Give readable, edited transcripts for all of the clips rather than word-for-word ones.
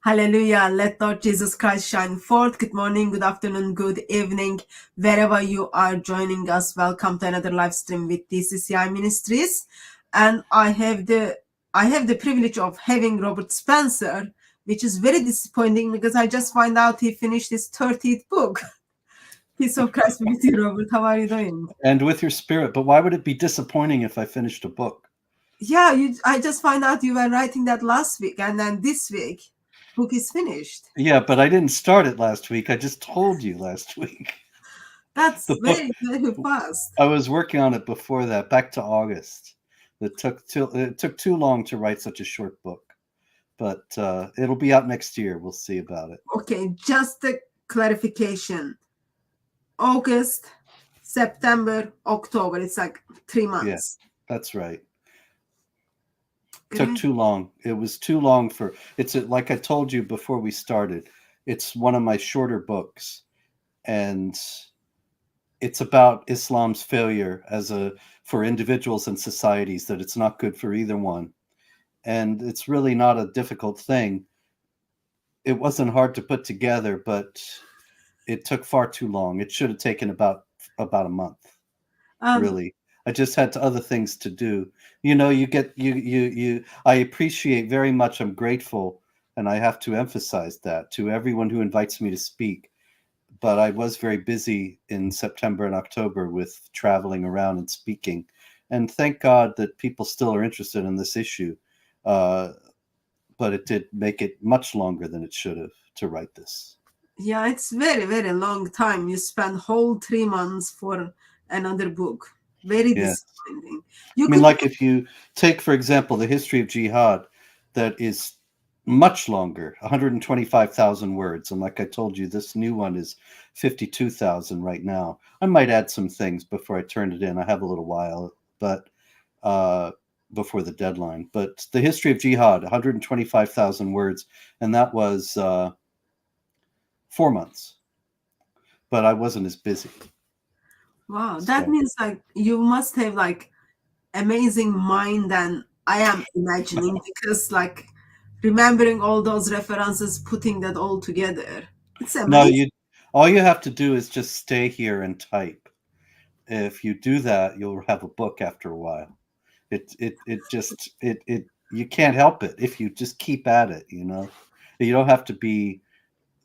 Hallelujah. Let Lord Jesus Christ shine forth. Good morning, good afternoon, good evening. Wherever you are joining us, welcome to another live stream with DCCI Ministries. And I have the privilege of having Robert Spencer, which is very disappointing because I just find out he finished his 30th book. Peace of Christ be with you, Robert. How are you doing? And with your spirit. But why would it be disappointing if I finished a book? Yeah, I just find out you were writing that last week, and then this week, book is finished. Yeah, but I didn't start it last week. I just told you last week. That's The book, very, very fast. I was working on it before that, back to August. It took too long to write such a short book. But it'll be out next year. We'll see about it. Okay, just a clarification. August, September, October. It's like 3 Yeah, months. that's right. Took Great. too long. It was too long for like I told you before we started. It's one of my shorter books, and it's about Islam's failure for individuals and societies, that it's not good for either one. And it's really not a difficult thing. It wasn't hard to put together, but it took far too long. It should have taken about a month, Um, really. I just had other things to do. You get you I appreciate very much, I'm grateful, and I have to emphasize that to everyone who invites me to speak. But I was very busy in September and October with traveling around and speaking. And thank God that people still are interested in this issue. Uh, but it did make it much longer than it should have to write this. yeah, it's very, very long time. You spend whole 3 months for another book. Very Yeah. disappointing. You I mean, could, like if you take, for example, the history of jihad, that is much longer, 125,000 words. And like I told you, this new one is 52,000 right now. I might add some things before I turn it in. I have a little while, but uh, before the deadline. But the history of jihad, 125,000 words, and that was 4 months. But I wasn't as busy. wow, that So means like you must have like amazing mind than I am imagining because like remembering all those references, putting that all together. It's no, amazing. you all you have to do is just stay here and type. If you do that, you'll have a book after a while. It you can't help it if you just keep at it. You don't have to be,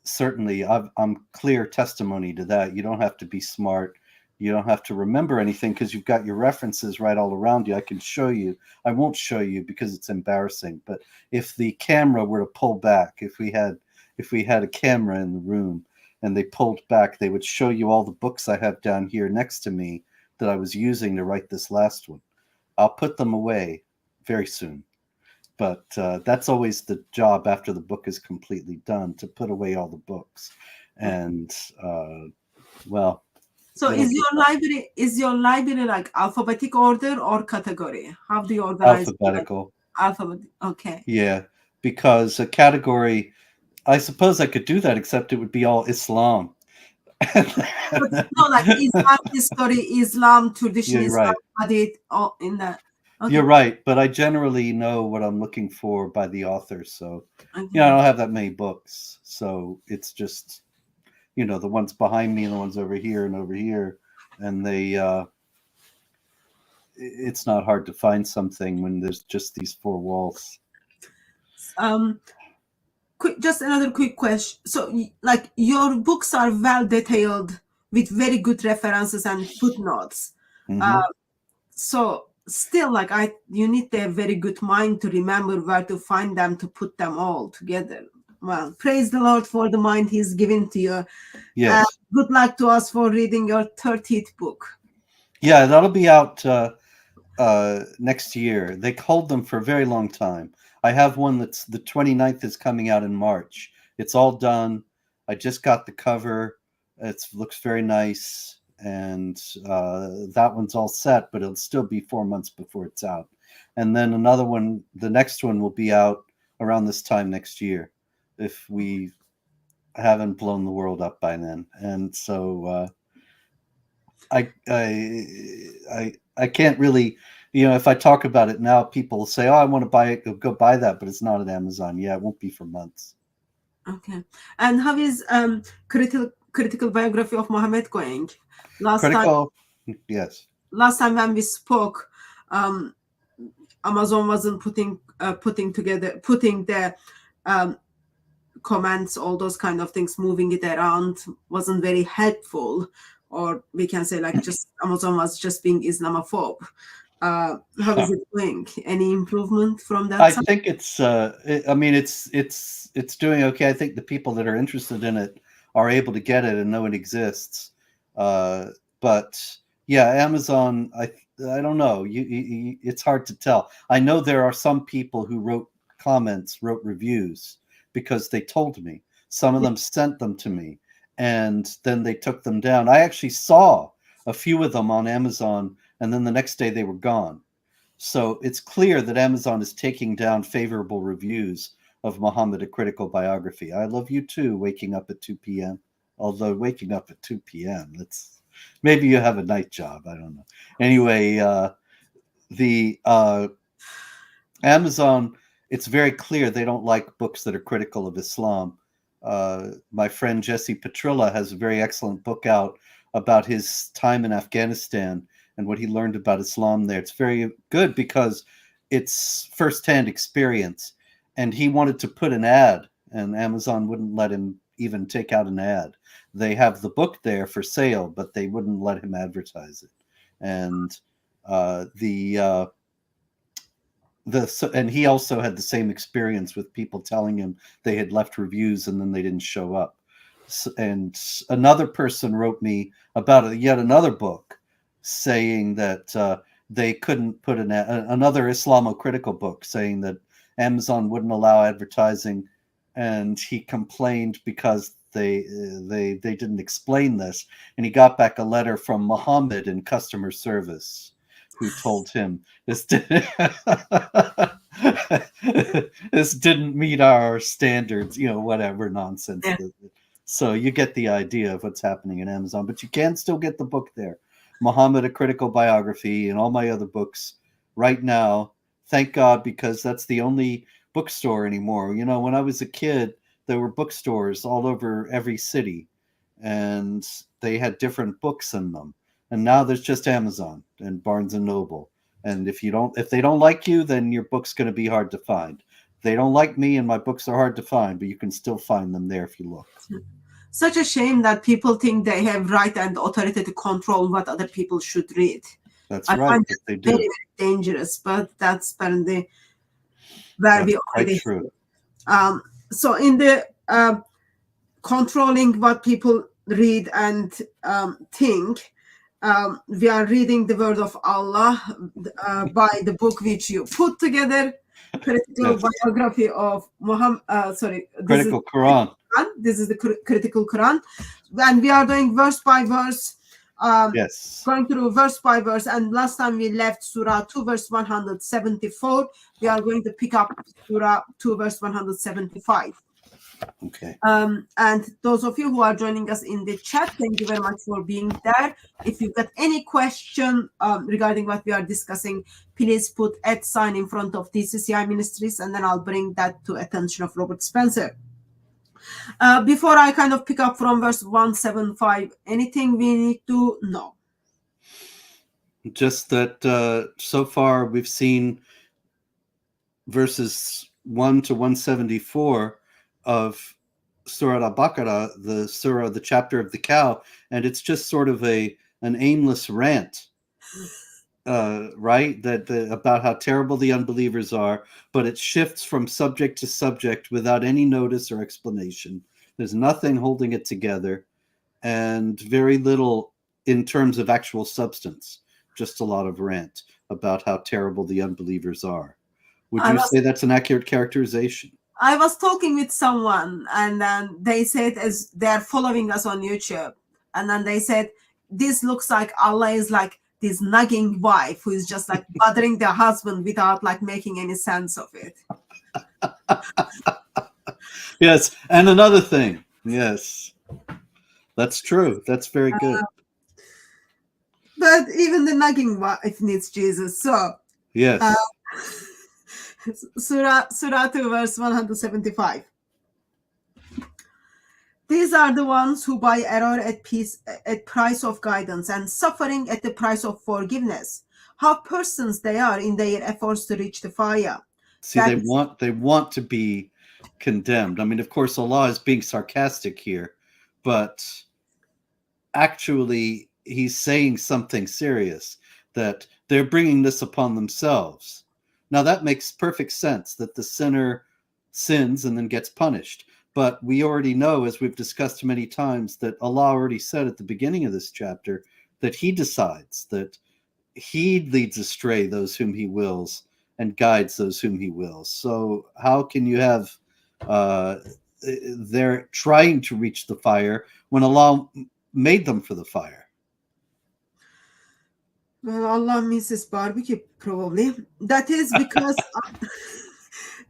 certainly I'm clear testimony to that. You don't have to be smart. You don't have to remember anything because you've got your references right all around you. I can show you. I won't show you because it's embarrassing. But if the camera were to pull back, if we had a camera in the room and they pulled back, they would show you all the books I have down here next to me that I was using to write this last one. I'll put them away very soon. But that's always the job after the book is completely done, to put away all the books. And well, So it'll get is your library like alphabetic order or category? How do you organize your library? alphabetical. Alphabet. Okay. Yeah, because a category, I suppose I could do that, except it would be all Islam. But no, like Islam history, Islam tradition, You're Islam right. hadith, all in that. You're Okay. right, but I generally know what I'm looking for by the author. So, I Okay. don't have that many books. So it's just, the ones behind me and the ones over here and over here. And it's not hard to find something when there's just these four walls. Um, just another quick question. So, like, your books are well detailed with very good references and footnotes. Hmm. Uh, so, still, like, you need a very good mind to remember where to find them to put them all together. Well, praise the Lord for the mind He's given to you. Yes. Good luck to us for reading your 30th book. Yeah, that'll be out next year. They hold them for a very long time. I have one that's the 29th is coming out in March. It's all done. I just got the cover. It looks very nice. And that one's all set, but it'll still be 4 months before it's out. And then another one, the next one will be out around this time next year, if we haven't blown the world up by then. And so I can't really, if I talk about it now, people say, "Oh, I want to buy it. Go buy that," but it's not at Amazon. Yeah, it won't be for months. Okay. And how is critical biography of Muhammad going? Last time Critical, yes. last time when we spoke, um, Amazon wasn't putting the um, comments, all those kind of things, moving it around, wasn't very helpful, or we can say like just Amazon was just being Islamophobe. How is it going? Any improvement from that I side? think it's. I mean, it's doing okay. I think the people that are interested in it are able to get it and know it exists. Uh, but yeah, Amazon. I don't know. It's hard to tell. I know there are some people who wrote comments, wrote reviews because they told me. Some of them sent them to me, and then they took them down. I actually saw a few of them on Amazon, and then the next day they were gone. So it's clear that Amazon is taking down favorable reviews of Muhammad, a critical biography. I love you too, waking up at 2 p.m. Although waking up at 2 p.m., that's maybe you have a night job. I don't know. Anyway, the Amazon, it's very clear they don't like books that are critical of Islam. My friend Jesse Petrilla has a very excellent book out about his time in Afghanistan and what he learned about Islam there. It's very good because it's firsthand experience. And he wanted to put an ad, and Amazon wouldn't let him even take out an ad. They have the book there for sale, but they wouldn't let him advertise it. And and he also had the same experience with people telling him they had left reviews and then they didn't show up. And another person wrote me about yet another book saying that they couldn't put another Islamo-critical book saying that Amazon wouldn't allow advertising, and he complained because they didn't explain this, and he got back a letter from Muhammad in customer service who told him this didn't this didn't meet our standards, whatever nonsense. Yeah. So you get the idea of what's happening in Amazon, but you can still get the book there. Muhammad, a critical biography, and all my other books right now. Thank God, because that's the only bookstore anymore. When I was a kid, there were bookstores all over every city, and they had different books in them. And now there's just Amazon and Barnes and Noble. And if they don't like you, then your book's going to be hard to find. They don't like me, and my books are hard to find, but you can still find them there if you look. Such a shame that people think they have right and authority to control what other people should read. That's I right, find but it they very, do. very dangerous, but that's apparently where That's we quite already. true. So in the controlling what people read and think, we are reading the word of Allah by the book which you put together, critical Yes. biography of Muhammad. Sorry, this is Critical Quran. Quran. This is the critical Quran, and we are doing verse by verse. Yes. Going through verse by verse, and last time we left Surah 2 verse 174. We are going to pick up Surah 2 verse 175. Okay. And those of you who are joining us in the chat, thank you very much for being there. If you've got any question regarding what we are discussing, please put @ in front of TCCI Ministries, and then I'll bring that to attention of Robert Spencer. Before I kind of pick up from verse 175, anything we need to know? Just that so far we've seen verses 1 to 174 of Surah Al-Bakara, the chapter of the cow, and it's just sort of an aimless rant, right? About how terrible the unbelievers are, but it shifts from subject to subject without any notice or explanation. There's nothing holding it together, and very little in terms of actual substance. Just a lot of rant about how terrible the unbelievers are. Would I you was say that's an accurate characterization? I was talking with someone, and then they said, as they're following us on YouTube, and then they said, this looks like Allah is like this nagging wife who is just like bothering their husband without like making any sense of it. Yes, and another thing. Yes, that's true. That's very good. But even the nagging wife needs Jesus. So Yes. Surah 2 verse 175. These are the ones who buy error at peace at price of guidance and suffering at the price of forgiveness. How persons they are in their efforts to reach the fire. See, That they is want to be condemned. I mean, of course, Allah is being sarcastic here, but actually he's saying something serious, that they're bringing this upon themselves. Now that makes perfect sense, that the sinner sins and then gets punished. But we already know, as we've discussed many times, that Allah already said at the beginning of this chapter that he decides, that he leads astray those whom he wills and guides those whom he wills. So how can you have they're trying to reach the fire when Allah made them for the fire? well, Allah misses barbecue probably. That is because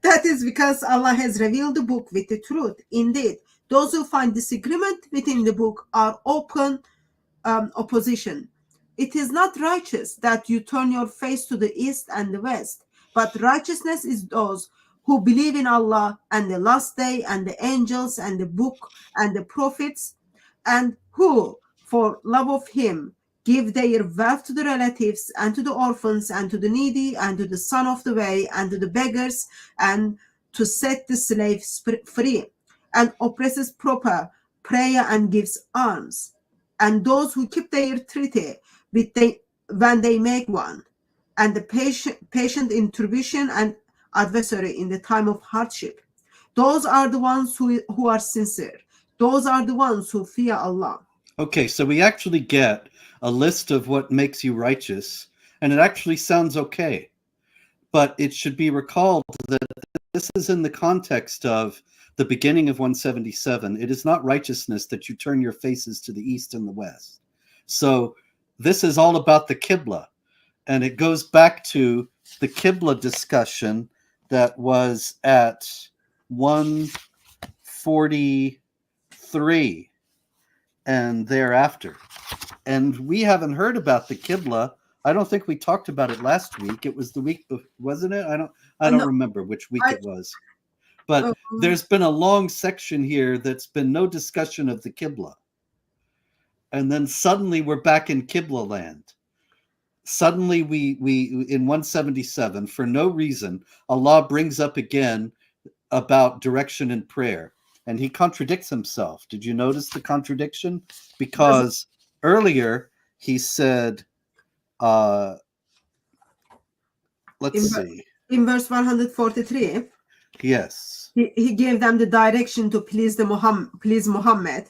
that is because Allah has revealed the book with the truth. Indeed, those who find disagreement within the book are open opposition. It is not righteous that you turn your face to the east and the west, but righteousness is those who believe in Allah and the last day and the angels and the book and the prophets, and who, for love of Him, give their wealth to the relatives and to the orphans and to the needy and to the son of the way and to the beggars, and to set the slaves free, and oppresses proper prayer and gives alms, and those who keep their treaty when they make one, and the patient in tribulation and adversary in the time of hardship. Those are the ones who are sincere. Those are the ones who fear Allah. Okay, so we actually get a list of what makes you righteous, and it actually sounds okay. But it should be recalled that this is in the context of the beginning of 177. It is not righteousness that you turn your faces to the east and the west. So this is all about the Qibla. And it goes back to the Qibla discussion that was at 143 and thereafter. And we haven't heard about the Qibla. I don't think we talked about it last week. It was the week, wasn't it? I don't No, remember which week I, it was. But um, there's been a long section here that's been no discussion of the Qibla. And then suddenly we're back in Qibla land. Suddenly we in 177, for no reason, Allah brings up again about direction in prayer. And he contradicts himself. Did you notice the contradiction? Because earlier he said, let's see. in verse 143, Yes. he gave them the direction to please Muhammad.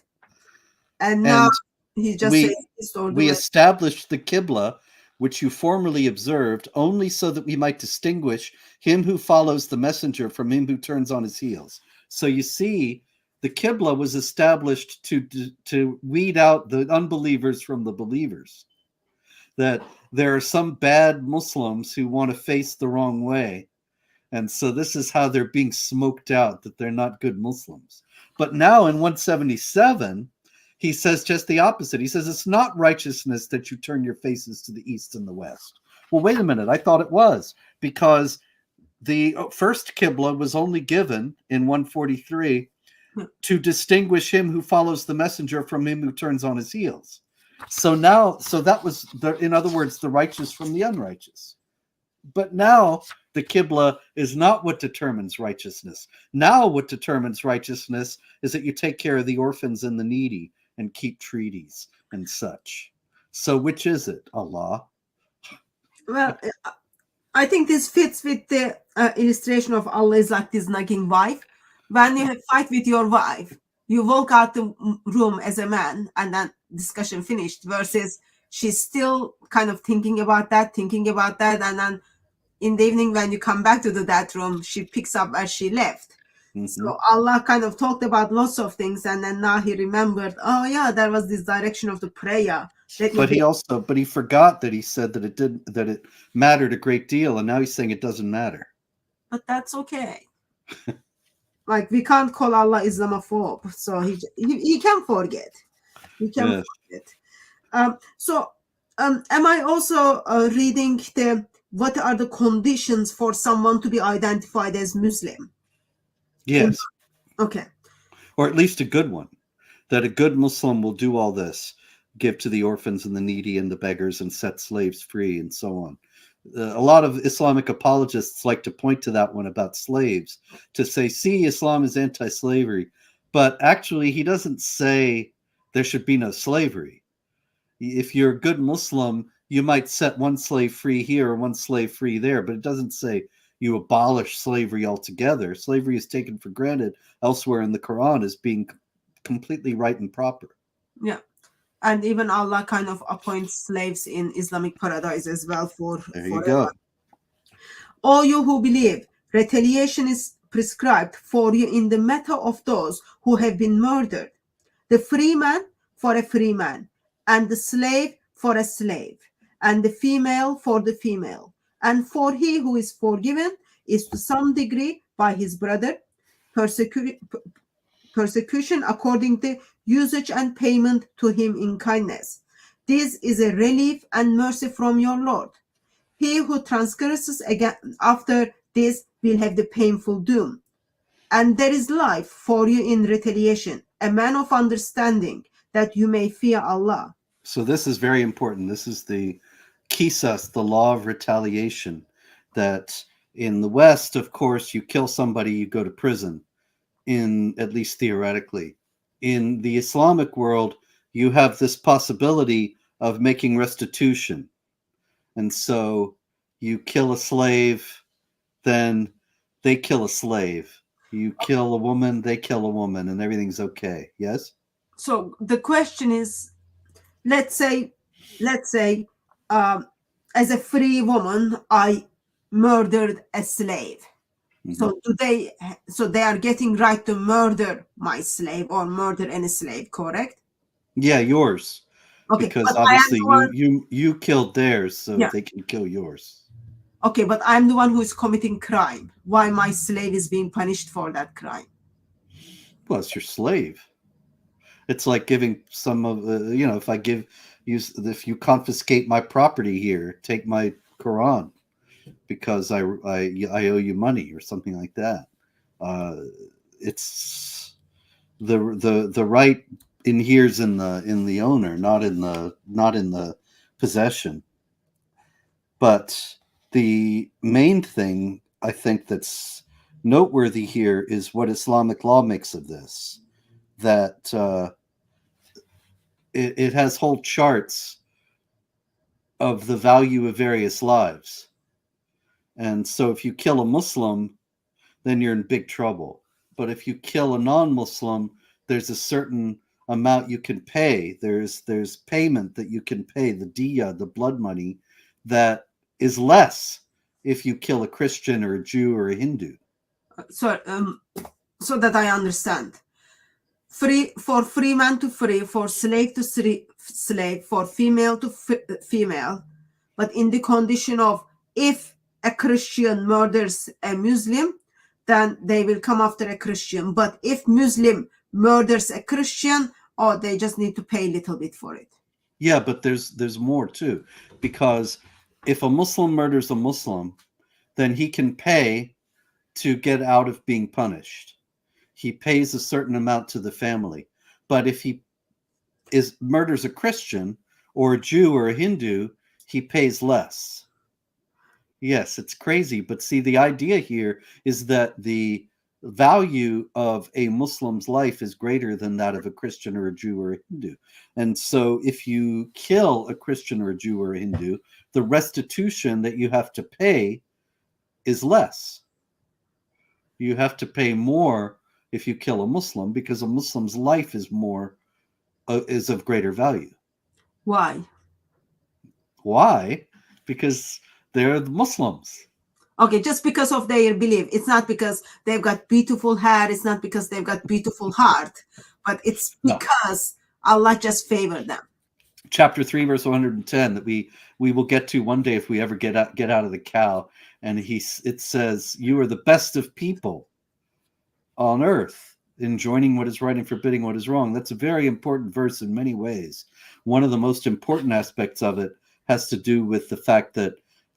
And now And he just we says east or the we west. established the Qibla, which you formerly observed, only so that we might distinguish him who follows the messenger from him who turns on his heels. So you see, the Qibla was established to weed out the unbelievers from the believers. That there are some bad Muslims who want to face the wrong way. And so this is how they're being smoked out, that they're not good Muslims. But now in 177, he says just the opposite. He says it's not righteousness that you turn your faces to the east and the west. Well, wait a minute. I thought it was, because the first Qibla was only given in 143 to distinguish him who follows the messenger from him who turns on his heels. So that was, in other words, the righteous from the unrighteous. But now the Qibla is not what determines righteousness. Now what determines righteousness is that you take care of the orphans and the needy and keep treaties and such. So which is it, Allah? Well, I think this fits with the illustration of Allah is like this nagging wife. When you have fight with your wife, you walk out the room as a man, and then discussion finished. Versus she's still kind of thinking about that, and then in the evening when you come back to that room, she picks up where she left. Mm-hmm. So Allah kind of talked about lots of things, and then now he remembered, oh yeah, there was this direction of the prayer. But he forgot that he said that it mattered a great deal, and now he's saying it doesn't matter. But that's okay. Like, we can't call Allah Islamophobe, so he can forget. He can forget. Am I also reading what are the conditions for someone to be identified as Muslim? Yes. Okay. Or at least a good one. that a good Muslim will do all this, give to the orphans and the needy and the beggars and set slaves free and so on. A lot of Islamic apologists like to point to that one about slaves to say, see, Islam is anti-slavery. But actually, he doesn't say there should be no slavery. If you're a good Muslim, you might set one slave free here or one slave free there, but it doesn't say you abolish slavery altogether. Slavery is taken for granted elsewhere in the Quran as being completely right and proper. Yeah. And even Allah kind of appoints slaves in Islamic paradise as well for There you forever. go. All you who believe, retaliation is prescribed for you in the matter of those who have been murdered. The free man for a free man, and the slave for a slave, and the female for the female. And for he who is forgiven is to some degree by his brother, persecution according to usage and payment to him in kindness. This is a relief and mercy from your Lord. He who transgresses again after this will have the painful doom. And there is life for you in retaliation, a man of understanding, that you may fear Allah. So this is very important. This is the qisas, the law of retaliation, that in the West, of course, you kill somebody, you go to prison, in at least theoretically. In the Islamic world, you have this possibility of making restitution. And so you kill a slave, then they kill a slave. You kill a woman, they kill a woman, and everything's okay. Yes? So the question is, let's say, um, as a free woman, I murdered a slave. Mm-hmm. So they are getting right to murder my slave or murder any slave, correct? Yeah, yours. Okay, Because but I am obviously the one. you killed theirs, so Yeah. they can kill yours. Okay, but I'm the one who is committing crime. Why my slave is being punished for that crime? Well, it's your slave. It's like giving some of if I give you, if you confiscate my property here, take my Quran because I owe you money or something like that. It's the right inheres in the owner, not in the possession. But the main thing I think that's noteworthy here is what Islamic law makes of this. That it has whole charts of the value of various lives. And so if you kill a Muslim, then you're in big trouble. But if you kill a non-Muslim, there's a certain amount you can pay. There's payment that you can pay, the diya, the blood money, that is less if you kill a Christian or a Jew or a Hindu. So that I understand. Free for free man to free, for slave to slave, for female to female, but in the condition of if a Christian murders a Muslim, then they will come after a Christian. But if Muslim murders a Christian, oh, they just need to pay a little bit for it. Yeah, but there's more too, because if a Muslim murders a Muslim, then he can pay to get out of being punished. He pays a certain amount to the family. But if he murders a Christian or a Jew or a Hindu, he pays less. Yes, it's crazy, but see, the idea here is that the value of a Muslim's life is greater than that of a Christian or a Jew or a Hindu. And so if you kill a Christian or a Jew or a Hindu, the restitution that you have to pay is less. You have to pay more if you kill a Muslim because a Muslim's life is of greater value. Why? Why? Because they're the Muslims. Okay, just because of their belief. It's not because they've got beautiful hair. It's not because they've got beautiful heart, but it's because Allah just favored them. Chapter 3, verse 110 that we will get to one day if we ever get out of the cow. And it says, "You are the best of people on earth, enjoining what is right and forbidding what is wrong." That's a very important verse in many ways. One of the most important aspects of it has to do with the fact that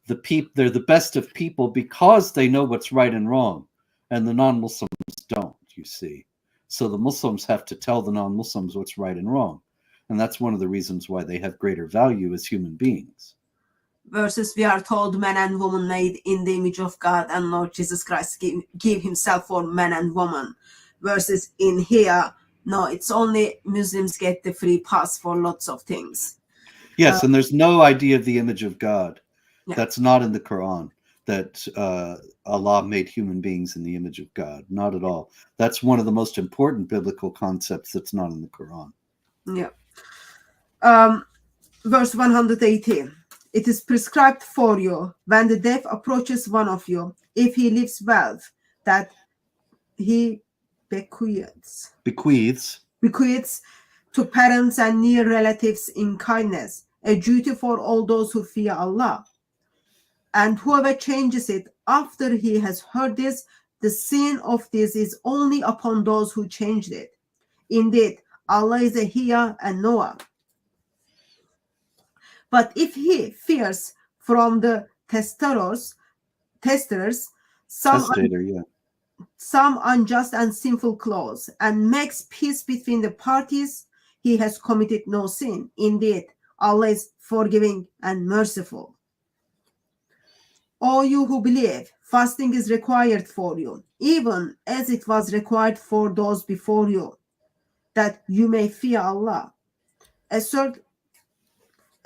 they're the best of people because they know what's right and wrong, and the non-Muslims don't, you see. So the Muslims have to tell the non-Muslims what's right and wrong. And that's one of the reasons why they have greater value as human beings. Versus we are told man and woman made in the image of God, and Lord Jesus Christ give himself for man and woman. Versus in here, no, it's only Muslims get the free pass for lots of things. Yes, and there's no idea of the image of God. Yeah. That's not in the Quran, that Allah made human beings in the image of God. Not at all. That's one of the most important biblical concepts that's not in the Quran. Yeah. Verse 118. It is prescribed for you when the death approaches one of you, if he leaves wealth, that he bequeaths to parents and near relatives in kindness, a duty for all those who fear Allah. And whoever changes it after he has heard this, the sin of this is only upon those who changed it. Indeed, Allah is a hearer and knower. But if he fears from the testers, some unjust and sinful clause, and makes peace between the parties, he has committed no sin. Indeed, Allah is forgiving and merciful. O you who believe, fasting is required for you, even as it was required for those before you, that you may fear Allah. A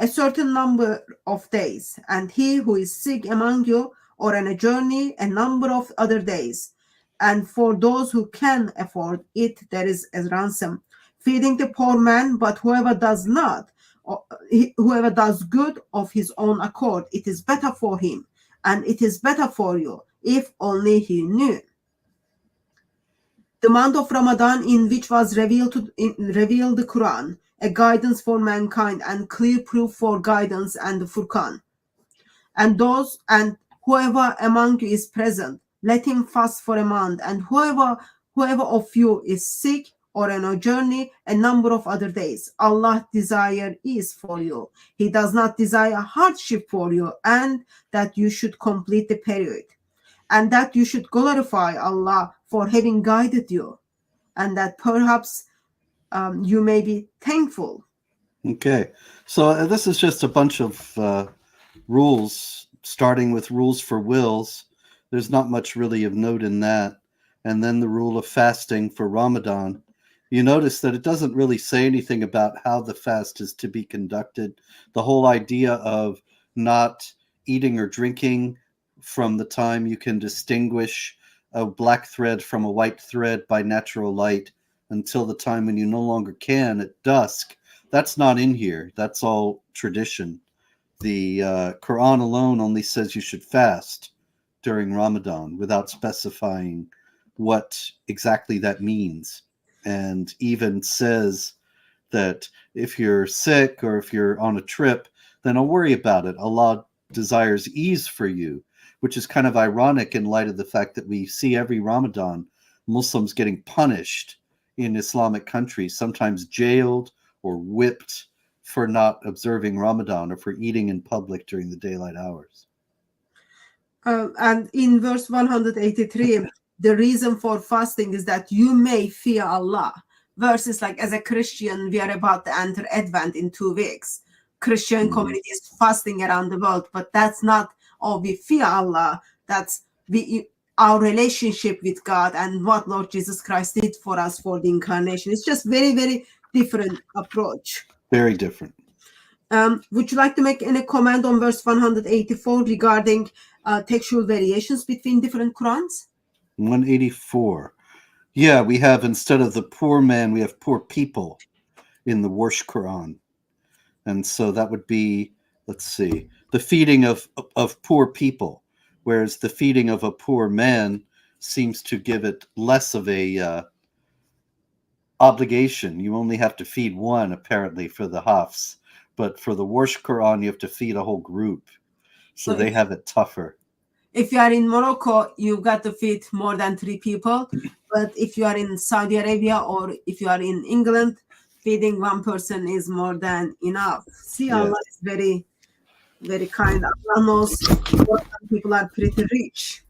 certain number of days, and he who is sick among you or on a journey, a number of other days. And for those who can afford it, there is a ransom. Feeding the poor man, but whoever does not, whoever does good of his own accord, it is better for him, and it is better for you, if only he knew. The month of Ramadan, in which was revealed the Quran, a guidance for mankind and clear proof for guidance, and the Furqan. And whoever among you is present, let him fast for a month, and whoever of you is sick or on a journey, a number of other days. Allah's desire is for you. He does not desire hardship for you, and that you should complete the period, and that you should glorify Allah for having guided you, and that perhaps you may be thankful. Okay, so this is just a bunch of rules, starting with rules for wills. There's not much really of note in that. And then the rule of fasting for Ramadan. You notice that it doesn't really say anything about how the fast is to be conducted. The whole idea of not eating or drinking from the time you can distinguish a black thread from a white thread by natural light until the time when you no longer can at dusk. That's not in here. That's all tradition. The Quran alone only says you should fast during Ramadan without specifying what exactly that means, and even says that if you're sick or if you're on a trip, then don't worry about it. Allah desires ease for you, which is kind of ironic in light of the fact that we see every Ramadan Muslims getting punished in Islamic countries, sometimes jailed or whipped for not observing Ramadan or for eating in public during the daylight hours. And in verse 183, the reason for fasting is that you may fear Allah. Versus like as a Christian, we are about to enter Advent in 2 weeks. Christian community is fasting around the world, but that's not, oh, we fear Allah. That's our relationship with God and what Lord Jesus Christ did for us for the incarnation. It's just very, very different approach. Very different. Would you like to make any comment on verse 184 regarding textual variations between different Qurans? 184. Yeah, we have, instead of the poor man, we have poor people in the Warsh Quran. And so that would be, let's see, the feeding of poor people, whereas the feeding of a poor man seems to give it less of a obligation. You only have to feed one, apparently, for the Hafs. But for the Warsh Quran, you have to feed a whole group. So they have it tougher. If you are in Morocco, you've got to feed more than 3 people. But if you are in Saudi Arabia or if you are in England, feeding one person is more than enough. See, Allah is very, very kind. Allah knows people are pretty rich.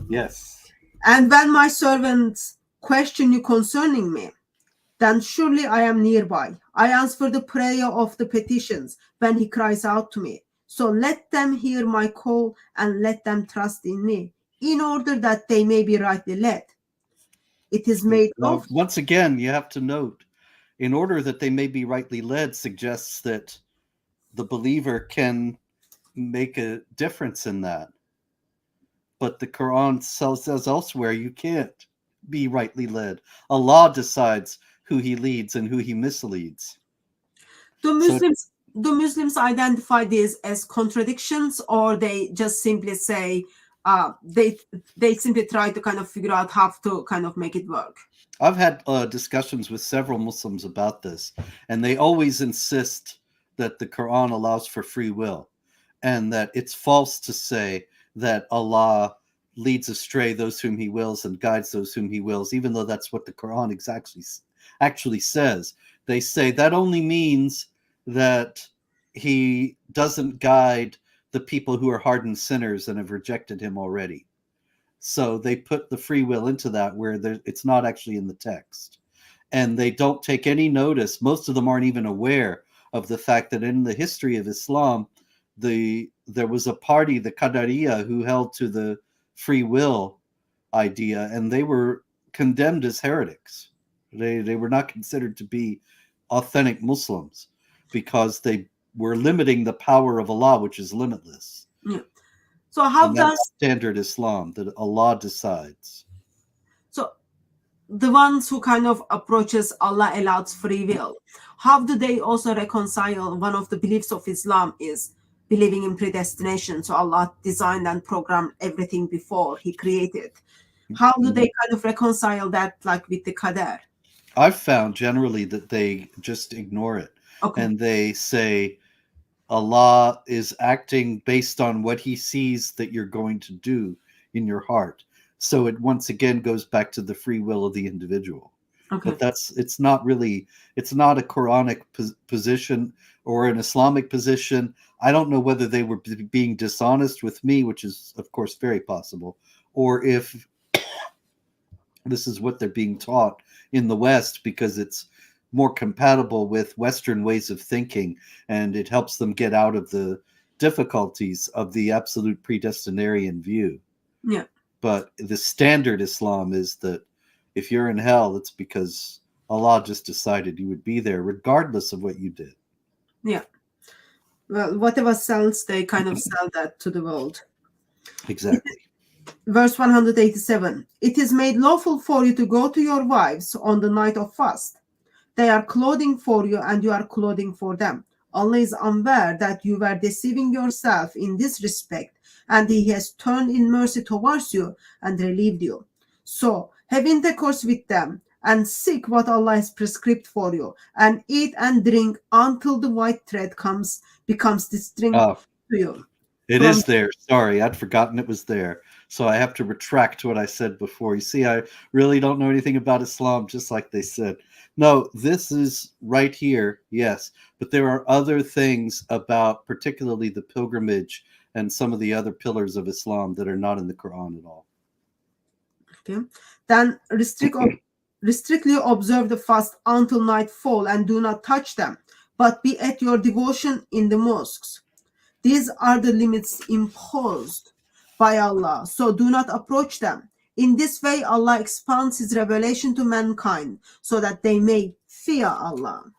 Yes. And when my servants question you concerning me, then surely I am nearby. I answer the prayer of the petitions when he cries out to me. So let them hear my call and let them trust in me, in order that they may be rightly led. It is made Now, lawful. once again, you have to note, in order that they may be rightly led, suggests that the believer can make a difference in that. But the Quran says elsewhere you can't be rightly led. Allah decides who he leads and who he misleads. Do So Muslims do Muslims identify these as contradictions, or they just simply say they simply try to kind of figure out how to kind of make it work? I've had discussions with several Muslims about this, and they always insist that the Quran allows for free will, and that it's false to say that Allah leads astray those whom He wills and guides those whom He wills, even though that's what the Quran actually says. They say that only means that He doesn't guide the people who are hardened sinners and have rejected Him already. So they put the free will into that where it's not actually in the text. And they don't take any notice. Most of them aren't even aware of the fact that in the history of Islam, there was a party, the Qadariya, who held to the free will idea, and they were condemned as heretics. They were not considered to be authentic Muslims because they were limiting the power of Allah, which is limitless. Yeah. So how And that's does standard Islam, that Allah decides. so the ones who kind of approaches Allah allows free will, how do they also reconcile one of the beliefs of Islam is believing in predestination? So Allah designed and programmed everything before He created. How do they kind of reconcile that, like with the qadar? I've found generally that they just ignore it Okay. and they say Allah is acting based on what he sees that you're going to do in your heart. So it once again goes back to the free will of the individual. Okay. But it's not really, it's not a Quranic position or an Islamic position. I don't know whether they were being dishonest with me, which is of course very possible, or if this is what they're being taught in the West because it's more compatible with Western ways of thinking and it helps them get out of the difficulties of the absolute predestinarian view. Yeah. But the standard Islam is that if you're in hell, it's because Allah just decided you would be there regardless of what you did. Yeah. Well, whatever sells, they kind of sell that to the world. Exactly. Verse 187. It is made lawful for you to go to your wives on the night of fast. They are clothing for you and you are clothing for them. Allah is unaware that you were deceiving yourself in this respect, and He has turned in mercy towards you and relieved you. So have intercourse with them and seek what Allah has prescribed for you, and eat and drink until the white thread becomes distinct Oh, to you. it From is there. Sorry, I'd forgotten it was there. So I have to retract what I said before. You see, I really don't know anything about Islam, just like they said. No, this is right here, yes. But there are other things about, particularly the pilgrimage and some of the other pillars of Islam that are not in the Quran at all. okay, then strictly observe the fast until nightfall and do not touch them, but be at your devotion in the mosques. These are the limits imposed by Allah, so do not approach them. In this way, Allah expands His revelation to mankind so that they may fear Allah.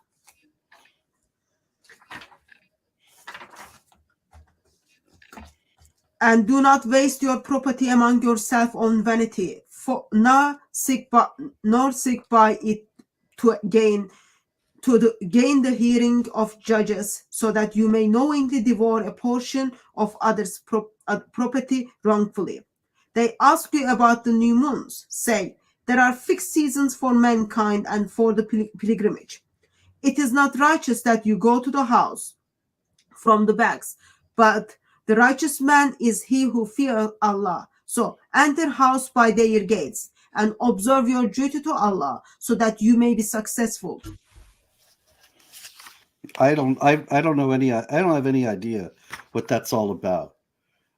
And do not waste your property among yourself on vanity, nor seek by it to gain the hearing of judges, so that you may knowingly devour a portion of others' property wrongfully. They ask you about the new moons. Say, there are fixed seasons for mankind and for the pilgrimage. It is not righteous that you go to the house from the backs, but the righteous man is he who fears Allah. So enter house by their gates and observe your duty to Allah so that you may be successful. I don't know any, I don't have any idea what that's all about,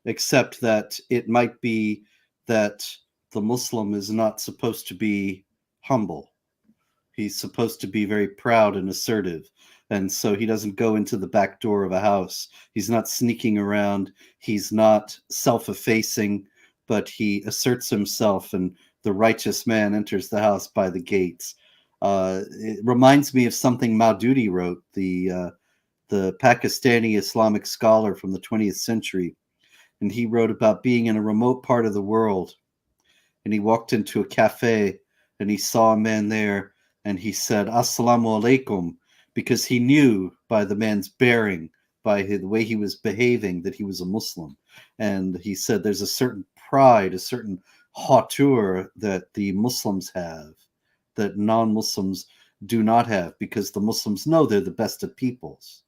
except that it might be that the Muslim is not supposed to be humble. He's supposed to be very proud and assertive. And so he doesn't go into the back door of a house. He's not sneaking around. He's not self-effacing, but he asserts himself, and the righteous man enters the house by the gates. It reminds me of something Maududi wrote, the Pakistani Islamic scholar from the 20th century. And he wrote about being in a remote part of the world. And he walked into a cafe and he saw a man there, and he said, Assalamu alaikum, because he knew by the man's bearing, by the way he was behaving, that he was a Muslim. And he said there's a certain pride, a certain hauteur that the Muslims have that non-Muslims do not have, because the Muslims know they're the best of peoples.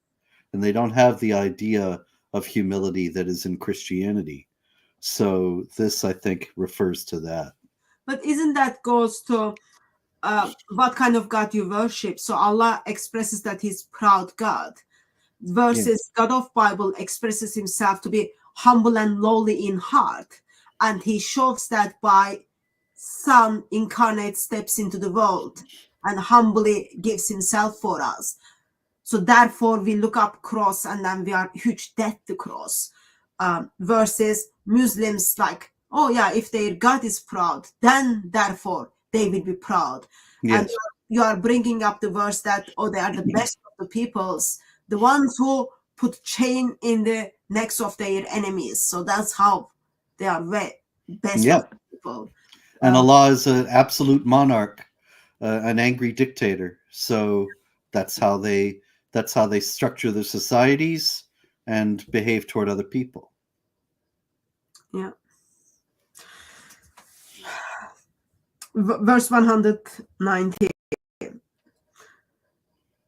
And they don't have the idea of humility that is in Christianity. So this, I think, refers to that. But isn't that goes to what kind of God you worship? So Allah expresses that He's proud God, versus God of Bible expresses Himself to be humble and lowly in heart, and He shows that by Son incarnate steps into the world and humbly gives Himself for us. So therefore we look up cross and then we are huge debt to cross, versus Muslims like, oh yeah, if their God is proud, then therefore they will be proud. And Yes. you are bringing up the verse that, oh, they are the best of the peoples, the ones who put chain in the necks of their enemies. So that's how they are best of Yeah. the people. And Allah is an absolute monarch, an angry dictator. So that's how they structure their societies and behave toward other people. Yeah. Verse 190.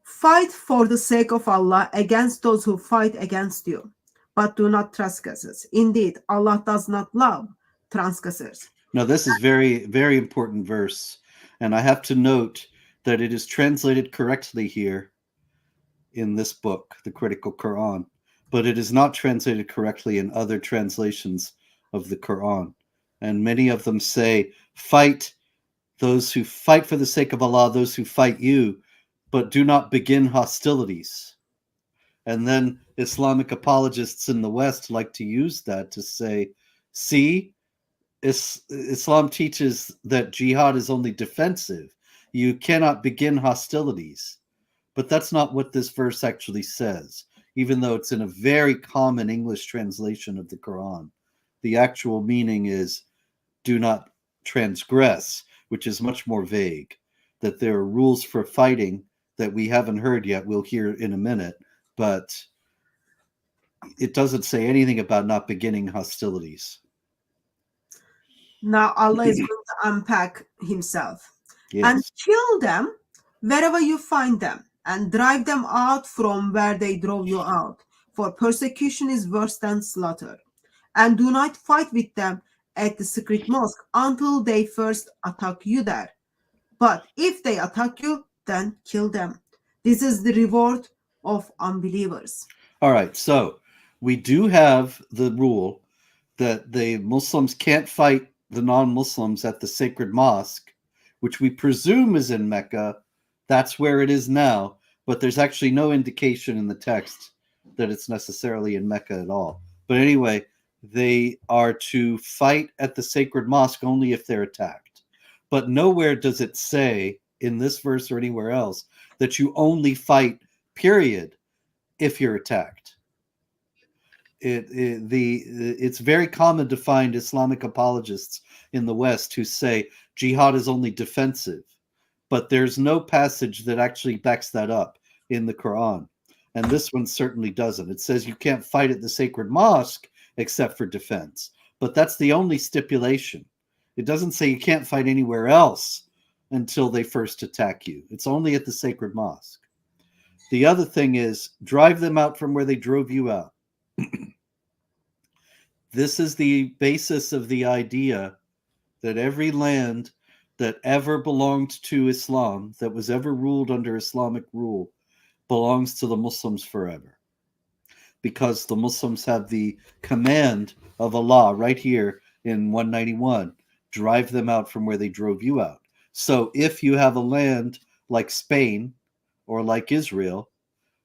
Fight for the sake of Allah against those who fight against you, but do not trespass. Indeed, Allah does not love transgressors. Now, this is very, very important verse. And I have to note that it is translated correctly here in this book, the Critical Quran, but it is not translated correctly in other translations of the Quran. And many of them say, fight those who fight for the sake of Allah, those who fight you, but do not begin hostilities. And then Islamic apologists in the West like to use that to say, see, Islam teaches that jihad is only defensive. You cannot begin hostilities. But that's not what this verse actually says, even though it's in a very common English translation of the Quran. The actual meaning is do not transgress, which is much more vague, that there are rules for fighting that we haven't heard yet. We'll hear in a minute, but it doesn't say anything about not beginning hostilities. Now Allah is going to unpack Himself. Yes. And kill them wherever you find them, and drive them out from where they drove you out, for persecution is worse than slaughter. And do not fight with them at the secret mosque until they first attack you there. But if they attack you, then kill them. This is the reward of unbelievers. All right, so we do have the rule that the Muslims can't fight the non-Muslims at the sacred mosque, which we presume is in Mecca. That's where it is now, but there's actually no indication in the text that it's necessarily in Mecca at all. But anyway, they are to fight at the sacred mosque only if they're attacked. But nowhere does it say in this verse or anywhere else that you only fight, period, if you're attacked. It's very common to find Islamic apologists in the West who say jihad is only defensive, but there's no passage that actually backs that up in the Quran. And this one certainly doesn't. It says you can't fight at the sacred mosque except for defense, but that's the only stipulation. It doesn't say you can't fight anywhere else until they first attack you. It's only at the sacred mosque. The other thing is drive them out from where they drove you out. This is the basis of the idea that every land that ever belonged to Islam, that was ever ruled under Islamic rule, belongs to the Muslims forever. Because the Muslims have the command of Allah right here in 191, drive them out from where they drove you out. So if you have a land like Spain or like Israel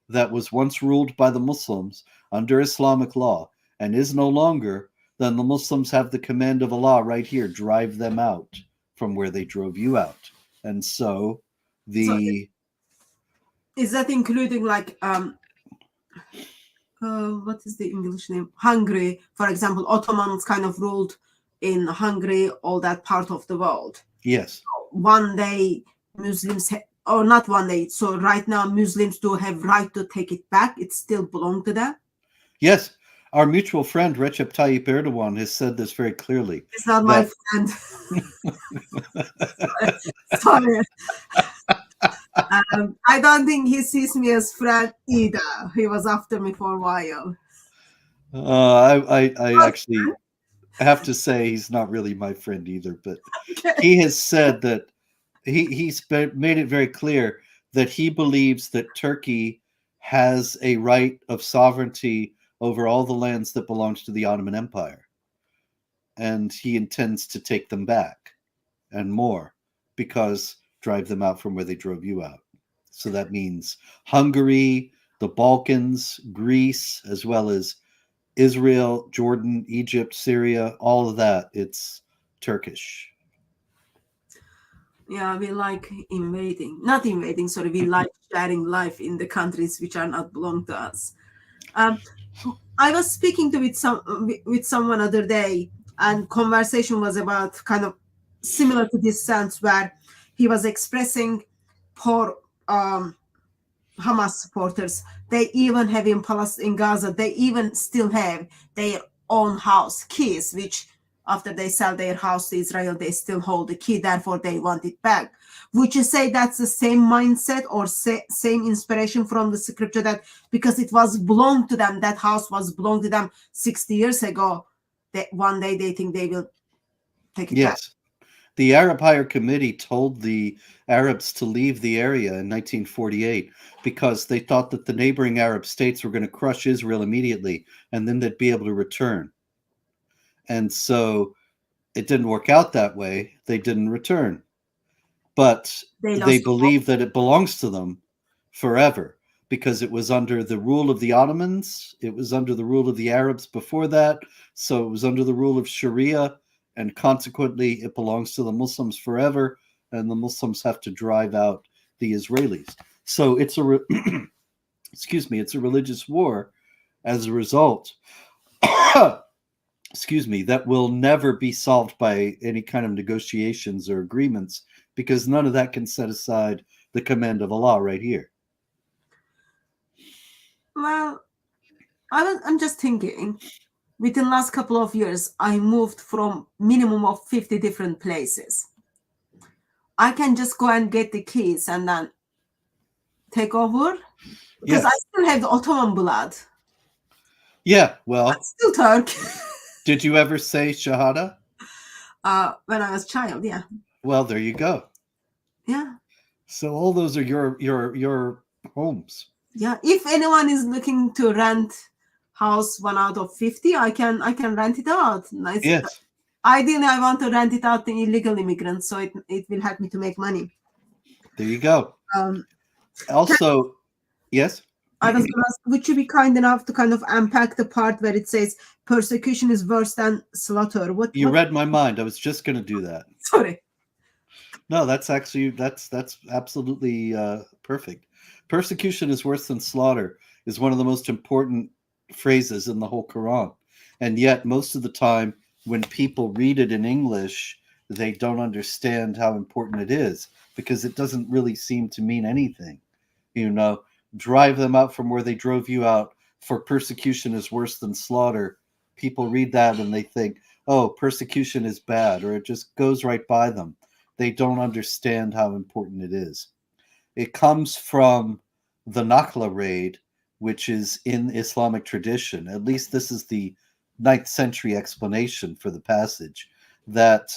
that was once ruled by the Muslims under Islamic law and is no longer, then the Muslims have the command of Allah right here: drive them out from where they drove you out. And so So the is that including like what is the English name? Hungary, for example, Ottomans kind of ruled in Hungary, all that part of the world. yes, One day Muslims, or not one day, so right now Muslims do have right to take it back. It still belongs to them. yes, our mutual friend Recep Tayyip Erdogan has said this very clearly It's not my that friend. Sorry. I don't think he sees me as friend either. He was after me for a while. I actually have to say he's not really my friend either, but Okay. he has said that made it very clear that he believes that Turkey has a right of sovereignty over all the lands that belongs to the Ottoman Empire, and he intends to take them back and more, because drive them out from where they drove you out. So that means Hungary, the Balkans, Greece, as well as Israel, Jordan, Egypt, Syria, all of that. It's Turkish. Yeah, we like invading, not invading, sorry, we like sharing life in the countries which are not belong to us. Um, I was speaking to with someone other day, and conversation was about kind of similar to this sense where he was expressing poor Hamas supporters. They even have in Palestine, in Gaza, they even still have their own house keys, which after they sell their house to Israel, they still hold the key, therefore they want it back. Would you say that's the same mindset or same inspiration from the scripture, that because it was belonged to them, that house was belonged to them 60 years ago, that one day they think they will take it back? Yes. The Arab Higher Committee told the Arabs to leave the area in 1948 because they thought that the neighboring Arab states were going to crush Israel immediately, and then they'd be able to return. And so it didn't work out that way. They didn't return. But They they lost. believe that it belongs to them forever because it was under the rule of the Ottomans. It was under the rule of the Arabs before that. So it was under the rule of Sharia, and consequently, it belongs to the Muslims forever. And the Muslims have to drive out the Israelis. So it's excuse me, it's a religious war as a result. Excuse me, that will never be solved by any kind of negotiations or agreements, because none of that can set aside the command of Allah right here. Well, I'm just thinking, within last couple of years, I moved from minimum of 50 different places. I can just go and get the keys and then take over, because I Yes. still have the Ottoman blood. Yeah. I'm Well, still Turk. did you ever say Shahada? When I was child, yeah. Well, there you go. Yeah. So all those are your homes. Yeah. If anyone is looking to rent house 1 out of 50, I can rent it out. Nice. Yes. Ideally, I want to rent it out to illegal immigrants, so it will help me to make money. There you go. Um, Also, yes. I was going to ask, would you be kind enough to kind of unpack the part where it says persecution is worse than slaughter? You read my mind. I was just going to do that. Sorry. No, that's absolutely perfect. Persecution is worse than slaughter is one of the most important phrases in the whole Quran, and yet most of the time when people read it in English, they don't understand how important it is because it doesn't really seem to mean anything. You know, drive them out from where they drove you out. For persecution is worse than slaughter. People read that and they think, oh, persecution is bad, or it just goes right by them. They don't understand how important it is. It comes from the Nakhla raid, which is in Islamic tradition. At least this is the 9th century explanation for the passage, that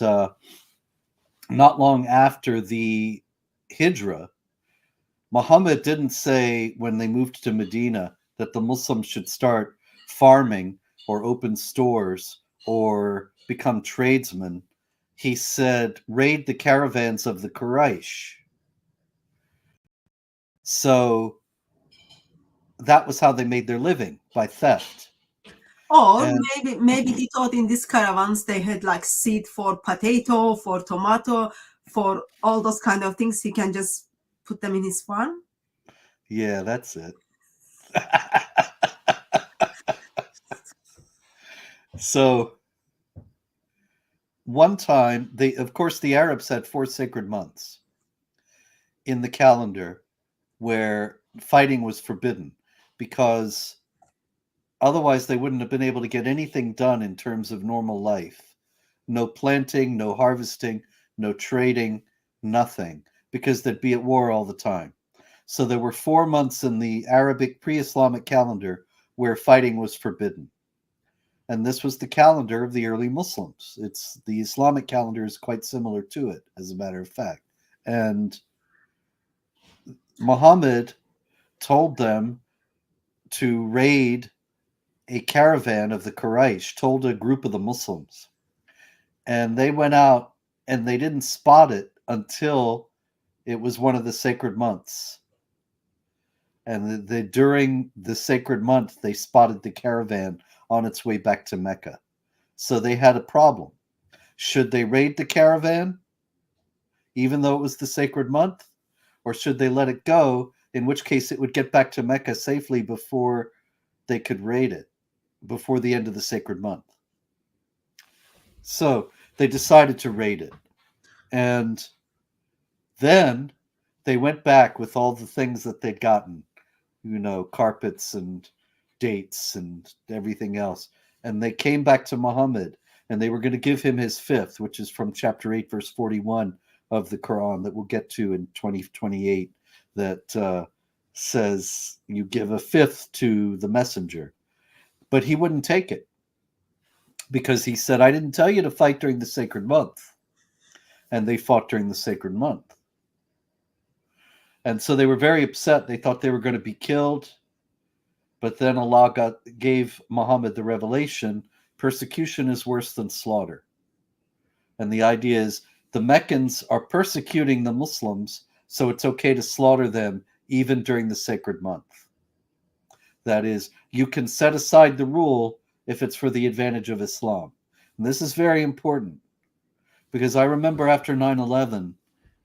not long after the Hijrah, Muhammad didn't say when they moved to Medina that the Muslims should start farming or open stores or become tradesmen. he said, raid the caravans of the Quraysh. So that was how they made their living, by theft. Or And maybe he thought in these caravans they had like seed for potato, for tomato, for all those kind of things. He can just put them in his farm. yeah, that's it. So one time, of course, the Arabs had 4 sacred months in the calendar where fighting was forbidden, because otherwise they wouldn't have been able to get anything done in terms of normal life. No planting, no harvesting, no trading, nothing, because they'd be at war all the time. So there were 4 months in the Arabic pre-Islamic calendar where fighting was forbidden. And this was the calendar of the early Muslims. It's the Islamic calendar is quite similar to it, as a matter of fact. And Muhammad told them to raid a caravan of the Quraysh, told a group of the Muslims. And they went out and they didn't spot it until it was one of the sacred months. And during the sacred month, they spotted the caravan on its way back to Mecca. So they had a problem. Should they raid the caravan, even though it was the sacred month? Or should they let it go, in which case it would get back to Mecca safely before they could raid it, before the end of the sacred month? So they decided to raid it. And then they went back with all the things that they'd gotten, carpets and dates and everything else. And they came back to Muhammad and they were going to give him his fifth, which is from chapter 8, verse 41 of the Quran that we'll get to in 2028, that says you give a fifth to the messenger. But he wouldn't take it because he said, I didn't tell you to fight during the sacred month. And they fought during the sacred month. And so they were very upset. They thought they were going to be killed. But then Allah gave Muhammad the revelation, persecution is worse than slaughter. And the idea is the Meccans are persecuting the Muslims, so it's okay to slaughter them even during the sacred month. That is, you can set aside the rule if it's for the advantage of Islam. And this is very important, because I remember after 9/11,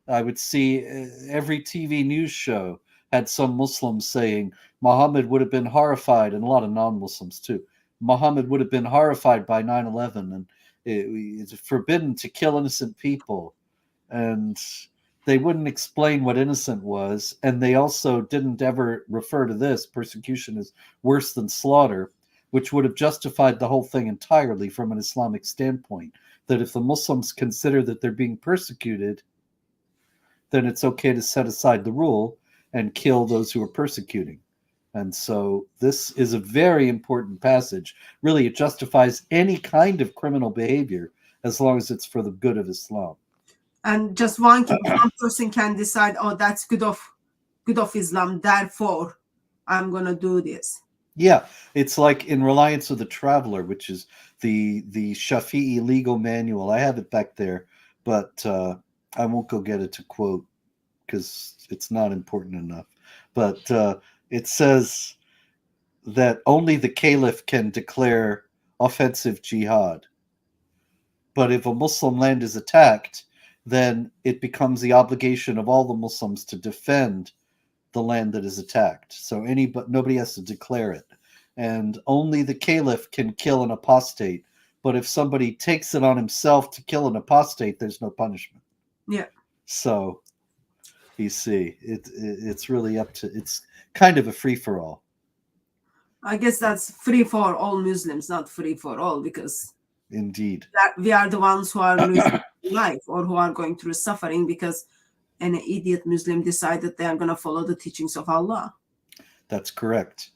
I would see every TV news show had some Muslims saying Muhammad would have been horrified, and a lot of non-Muslims too. Muhammad would have been horrified by 9/11, and it's forbidden to kill innocent people. And they wouldn't explain what innocent was, and they also didn't ever refer to this, persecution is worse than slaughter, which would have justified the whole thing entirely from an Islamic standpoint, that if the Muslims consider that they're being persecuted, then it's okay to set aside the rule and kill those who are persecuting. And so this is a very important passage. Really, it justifies any kind of criminal behavior as long as it's for the good of Islam. And just one person can decide, oh, that's good of Islam, therefore I'm gonna do this. Yeah, it's like in Reliance of the Traveler, which is the Shafi'i legal manual. I have it back there, but I won't go get it to quote because it's not important enough. But it says that only the caliph can declare offensive jihad. But if a Muslim land is attacked, then it becomes the obligation of all the Muslims to defend the land that is attacked. So nobody has to declare it. And only the caliph can kill an apostate. But if somebody takes it on himself to kill an apostate, there's no punishment. Yeah. So you see, it's really up to, it's kind of a free-for-all. I guess that's free for all Muslims, not free for all, because Indeed, we are the ones who are losing life or who are going through suffering because an idiot Muslim decided they are going to follow the teachings of Allah. That's correct.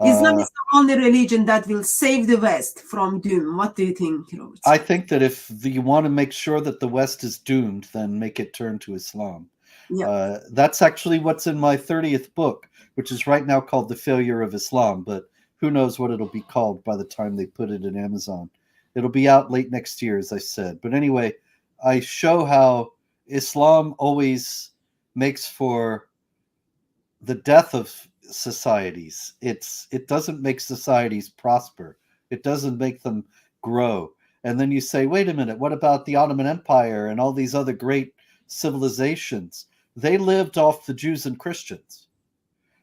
Islam is the only religion that will save the West from doom. What do you think, Robert? I think that if you want to make sure that the West is doomed, then make it turn to Islam. Yeah. That's actually what's in my 30th book, which is right now called The Failure of Islam, but who knows what it'll be called by the time they put it in Amazon. It'll be out late next year, as I said. But anyway, I show how Islam always makes for the death of societies. It doesn't make societies prosper. It doesn't make them grow. And then you say, wait a minute, what about the Ottoman Empire and all these other great civilizations? They lived off the Jews and Christians.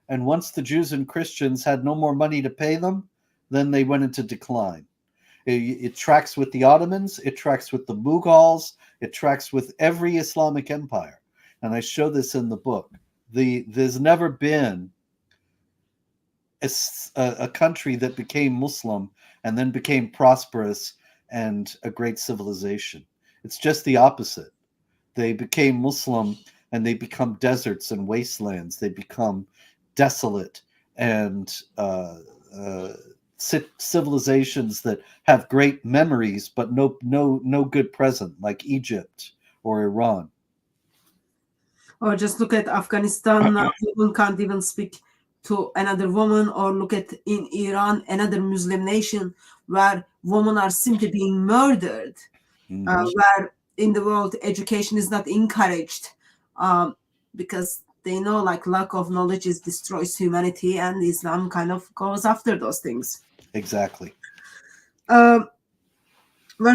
And once the Jews and Christians had no more money to pay them, then they went into decline. It tracks with the Ottomans, it tracks with the Mughals, it tracks with every Islamic empire. And I show this in the book. There's never been a country that became Muslim and then became prosperous and a great civilization. It's just the opposite. They became Muslim and they become deserts and wastelands. They become desolate and civilizations that have great memories but no good present, like Egypt or Iran. Or just look at Afghanistan. Women can't even speak to another woman. Or look at in Iran, another Muslim nation, where women are simply being murdered. Where in the world education is not encouraged, because they know like lack of knowledge destroys humanity, and Islam kind of goes after those things. Exactly. Verse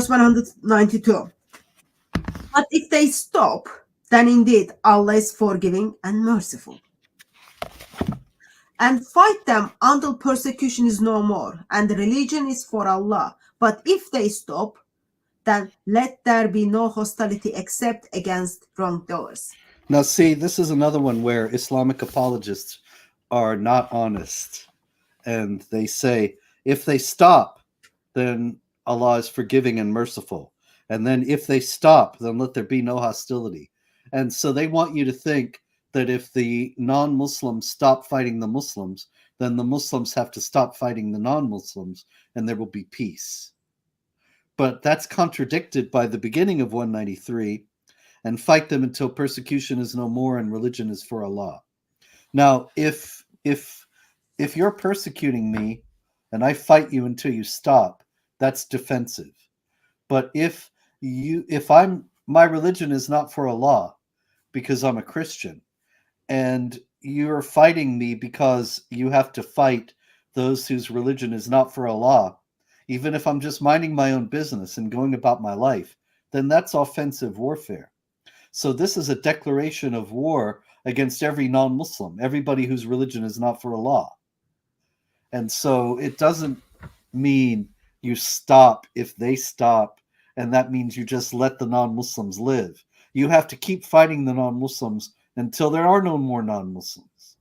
192. But if they stop, then indeed Allah is forgiving and merciful. And fight them until persecution is no more, and the religion is for Allah. But if they stop, then let there be no hostility except against wrongdoers. Now, see, this is another one where Islamic apologists are not honest. And they say, if they stop, then Allah is forgiving and merciful. And then if they stop, then let there be no hostility. And so they want you to think that if the non-Muslims stop fighting the Muslims, then the Muslims have to stop fighting the non-Muslims, and there will be peace. But that's contradicted by the beginning of 193, and fight them until persecution is no more and religion is for Allah. Now, if you're persecuting me and I fight you until you stop, that's defensive. But if my religion is not for Allah because I'm a Christian, and you're fighting me because you have to fight those whose religion is not for Allah, even if I'm just minding my own business and going about my life, then that's offensive warfare. So this is a declaration of war against every non-Muslim, everybody whose religion is not for Allah. And so it doesn't mean you stop if they stop, and that means you just let the non-Muslims live. You have to keep fighting the non-Muslims until there are no more non-Muslims.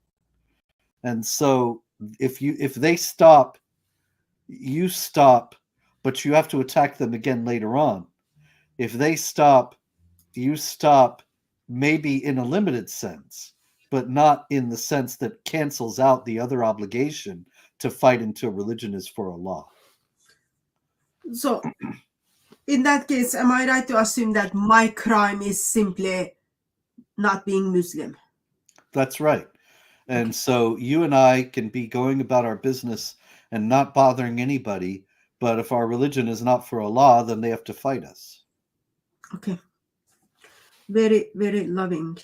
And so if they stop, you stop, but you have to attack them again later on. If they stop, you stop, maybe in a limited sense, but not in the sense that cancels out the other obligation to fight until religion is for Allah. So in that case, am I right to assume that my crime is simply not being Muslim? That's right. And so you and I can be going about our business and not bothering anybody, but if our religion is not for Allah, then they have to fight us. Okay. Very, very loving.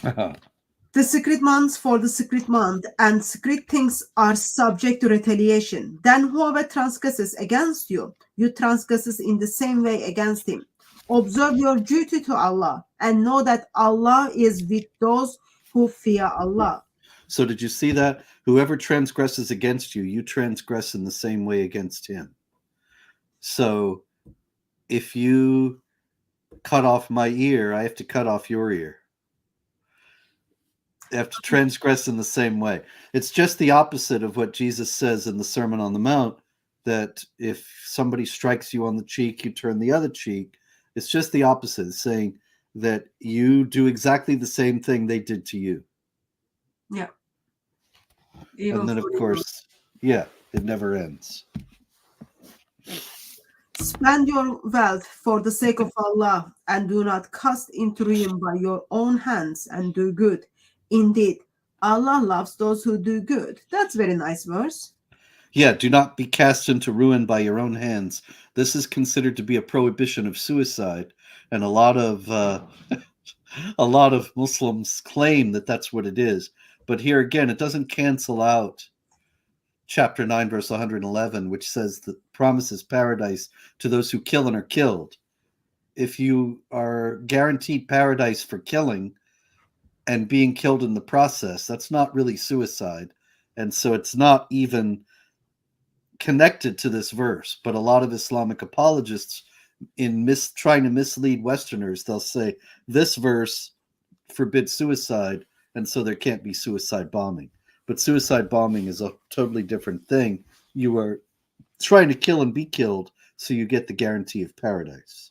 The secret months for the secret month, and secret things are subject to retaliation. Then whoever transgresses against you, you transgresses in the same way against him. Observe your duty to Allah, and know that Allah is with those who fear Allah. So did you see that? Whoever transgresses against you, you transgress in the same way against him. So if you cut off my ear, I have to cut off your ear. They have to transgress in the same way. It's just the opposite of what Jesus says in the Sermon on the Mount, that if somebody strikes you on the cheek, you turn the other cheek. It's just the opposite, it's saying that you do exactly the same thing they did to you. Yeah. And then, of course, yeah, it never ends. Spend your wealth for the sake of Allah, and do not cast into ruin by your own hands, and do good. Indeed, Allah loves those who do good. That's very nice verse. Yeah, do not be cast into ruin by your own hands. This is considered to be a prohibition of suicide, and a lot of Muslims claim that that's what it is. But here again, it doesn't cancel out chapter 9, verse 111, which says that promises paradise to those who kill and are killed. If you are guaranteed paradise for killing and being killed in the process, that's not really suicide. And so it's not even connected to this verse. But a lot of Islamic apologists, in trying to mislead Westerners, they'll say this verse forbids suicide, and so there can't be suicide bombing. But suicide bombing is a totally different thing. You are trying to kill and be killed, so you get the guarantee of paradise.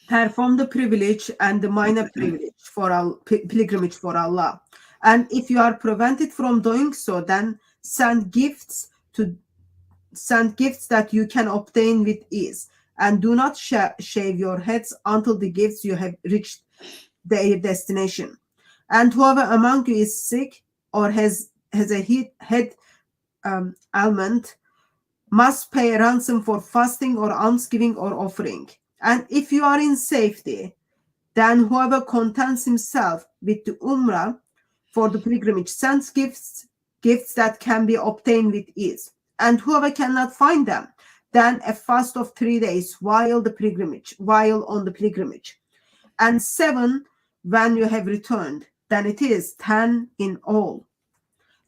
Perform the privilege and the minor privilege for pilgrimage for Allah. And if you are prevented from doing so, then send gifts that you can obtain with ease, and do not shave your heads until the gifts you have reached their destination. And whoever among you is sick or has a head ailment must pay a ransom for fasting or almsgiving or offering. And if you are in safety, then whoever contents himself with the Umrah for the pilgrimage sends gifts that can be obtained with ease. And whoever cannot find them, then a fast of 3 days while on the pilgrimage. And 7 when you have returned, then it is 10 in all.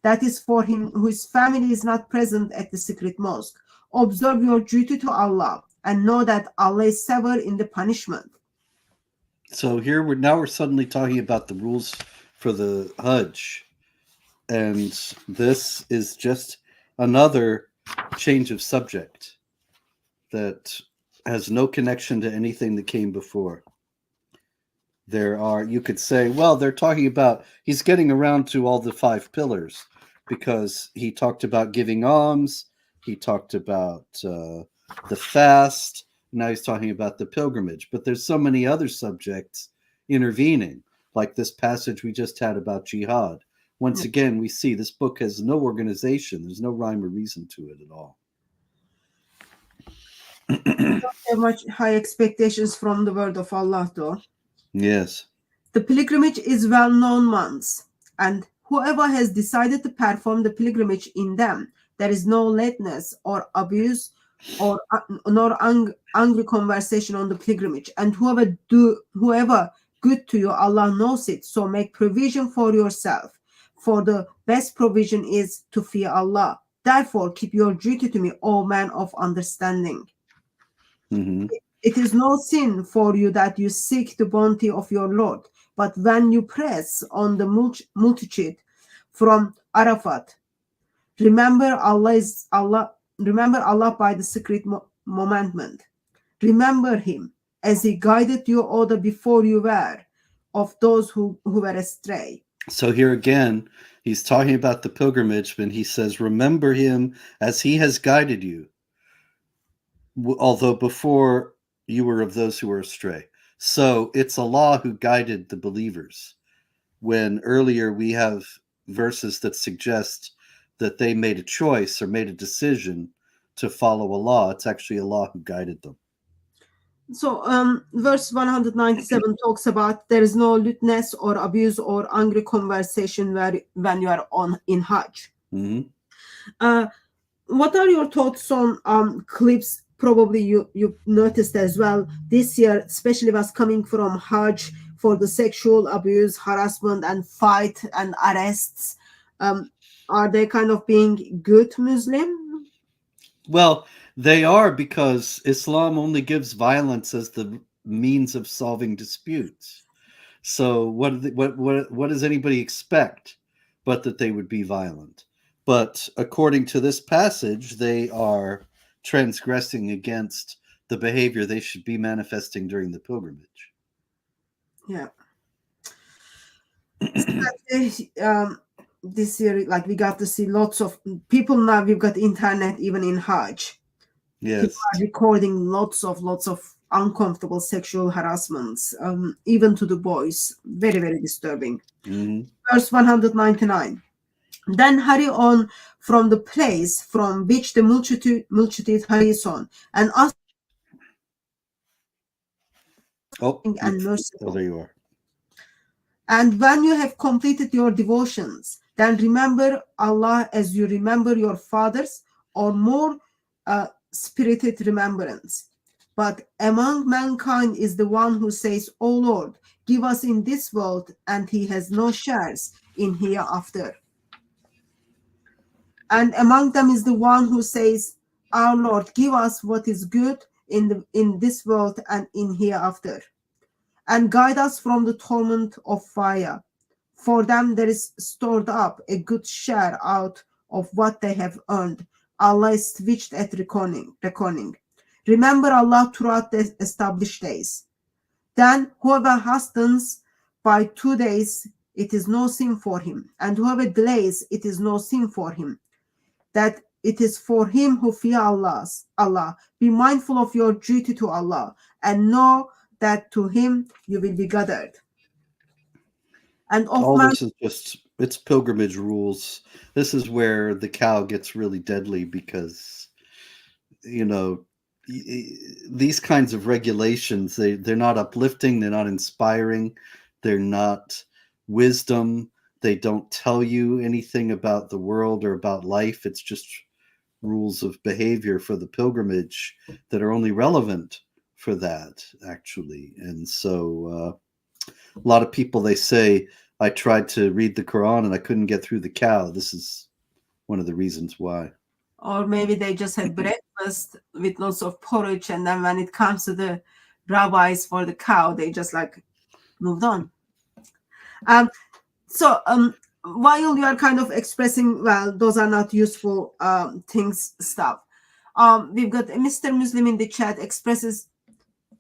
That is for him whose family is not present at the secret mosque. Observe your duty to Allah and know that Allah is severe in the punishment. So here we're suddenly talking about the rules for the Hajj, and this is just another change of subject that has no connection to anything that came before. You could say, well, they're talking about, he's getting around to all the 5 pillars, because he talked about giving alms, he talked about the fast, now he's talking about the pilgrimage. But there's so many other subjects intervening, like this passage we just had about jihad. Once again, we see this book has no organization. There's no rhyme or reason to it at all. Don't have much high expectations from the word of Allah, though. Yes. The pilgrimage is well-known months, and whoever has decided to perform the pilgrimage in them, there is no lateness or abuse or nor angry conversation on the pilgrimage. And whoever good to you, Allah knows it. So make provision for yourself. For the best provision is to fear Allah. Therefore, keep your duty to me, O man of understanding. Mm-hmm. It is no sin for you that you seek the bounty of your Lord, but when you press on the multitude from Arafat, remember Allah by the secret commandment. Remember him as he guided you order before you were of those who were astray. So here again, he's talking about the pilgrimage, and he says, remember him as he has guided you, although before you were of those who were astray. So it's Allah who guided the believers, when earlier we have verses that suggest that they made a choice or made a decision to follow Allah. It's actually Allah who guided them. So verse 197 talks about there is no lewdness or abuse or angry conversation when you are in Hajj. Mm-hmm. What are your thoughts on clips? Probably you noticed as well this year, especially was coming from Hajj for the sexual abuse, harassment, and fight and arrests. Are they kind of being good Muslim? Well, they are, because Islam only gives violence as the means of solving disputes. So what does anybody expect but that they would be violent? But according to this passage, they are transgressing against the behavior they should be manifesting during the pilgrimage. Yeah. This year, like, we got to see lots of people now. We've got internet even in Hajj. Yes. People are recording lots of uncomfortable sexual harassments, even to the boys. Very, very disturbing. Mm-hmm. Verse 199. Then hurry on from the place from which the multitude hurries on, and ask Oh, and oh, merciful. there you are. And when you have completed your devotions, then remember Allah as you remember your fathers, or more spirited remembrance. But among mankind is the one who says, O Lord, give us in this world, and he has no shares in hereafter. And among them is the one who says, Our Lord, give us what is good in this world and in hereafter, and guide us from the torment of fire. For them there is stored up a good share out of what they have earned. Allah is switched at reckoning. Remember Allah throughout the established days. Then whoever hastens by 2 days, it is no sin for him, and whoever delays, it is no sin for him. That it is for him who fear Allah. Be mindful of your duty to Allah, and know that to him you will be gathered. And of All man, this is just it's pilgrimage rules. This is where the cow gets really deadly because you know these kinds of regulations they're not uplifting, they're not inspiring, they're not wisdom. They don't tell you anything about the world or about life. It's just rules of behavior for the pilgrimage that are only relevant for that actually. And so a lot of people, they say, I tried to read the Quran and I couldn't get through the cow. This is one of the reasons why. or maybe they just had breakfast with lots of porridge, and then when it comes to the rabbis for the cow, they just like moved on. Um, so while you are kind of expressing, well, those are not useful things, stuff. We've got Mr. Muslim in the chat expresses,